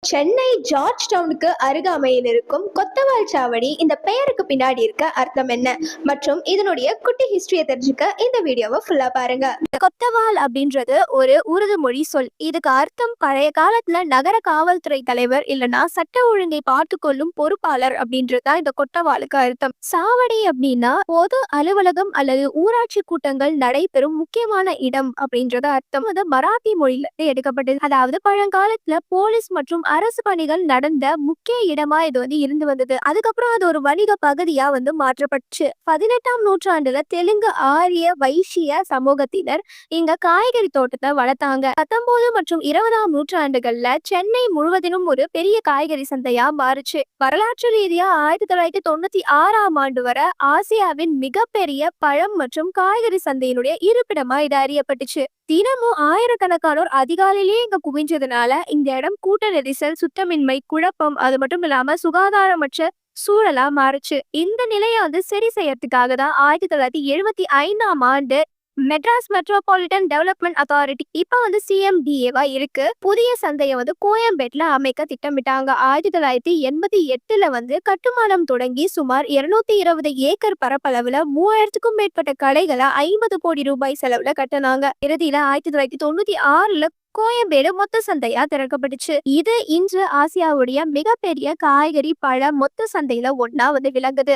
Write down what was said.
Chennai George டவுனுக்கு அருகாமையில் இருக்கும் கொத்தவால் சாவடி இந்த பெயருக்கு பின்னாடி இருக்க அர்த்தம் என்ன மற்றும் இதனுடைய குட்டி ஹிஸ்டரியை தெரிஞ்சுக்க இந்த வீடியோவை ஃபுல்லா பாருங்க. கொத்தவால் அப்படின்றது ஒரு உருது மொழி சொல். இதுக்கு அர்த்தம் பழைய காலத்துல நகர காவல்துறை தலைவர் இல்லைன்னா சட்ட ஒழுங்கை பார்த்துக்கொள்ளும் பொறுப்பாளர் அப்படின்றதுதான் இந்த கொத்தவாலுக்கு அர்த்தம். சாவடி அப்படின்னா பொது அலுவலகம் அல்லது ஊராட்சி கூட்டங்கள் நடைபெறும் முக்கியமான இடம் அப்படின்றது அர்த்தம். அது மராத்தி மொழியில எடுக்கப்பட்டது. அதாவது பழங்காலத்துல போலீஸ் மற்றும் அரசு பணிகள் நடந்த முக்கிய இடமா இது இருந்து வந்தது. அதுக்கப்புறம் அது ஒரு வணிக பகுதியா மாற்றப்பட்டுச்சு. 18ஆம் நூற்றாண்டுல தெலுங்கு ஆரிய வைசிய சமூகத்தினர் இங்க காய்கறி தோட்டத்தை வளர்த்தாங்க. 19 மற்றும் 20ஆம் நூற்றாண்டுகள்ல சென்னை முழுவதிலும் ஒரு பெரிய காய்கறி சந்தையா மாறுச்சு. வரலாற்று ரீதியா 1996ஆம் ஆண்டு வரை ஆசியாவின் மிகப்பெரிய பழம் மற்றும் காய்கறி சந்தையினுடைய இருப்பிடமா இது அறியப்பட்டுச்சு. தினமும் ஆயிரக்கணக்கானோர் அதிகாலையிலேயே இங்க குவிஞ்சதுனால இந்த இடம் கூட்ட நெரிசல், சுத்தமின்மை, குழப்பம், அது மட்டும் இல்லாம சுகாதாரமற்ற சூழலா மாறுச்சு. இந்த நிலையை சரி செய்யறதுக்காக தான் 1975ஆம் ஆண்டு மெட்ராஸ் மெட்ரோபாலிட்டன் டெவலப்மெண்ட் அத்தாரிட்டி இப்ப சிஎம்டிஏவா இருக்கு. புதிய சந்தையை கோயம்பேட்ல அமைக்க திட்டமிட்டாங்க. 1988ல கட்டுமானம் தொடங்கி சுமார் 220 ஏக்கர் பரப்பளவுல 3000க்கும் மேற்பட்ட கடைகளை 50 கோடி ரூபாய் செலவுல கட்டினாங்க. இறுதியில 1996ல கோயம்பேடு மொத்த சந்தையா திறக்கப்பட்டுச்சு. இது இன்று ஆசியாவுடைய மிகப்பெரிய காய்கறி பழ மொத்த சந்தையில ஒன்னா விளங்குது.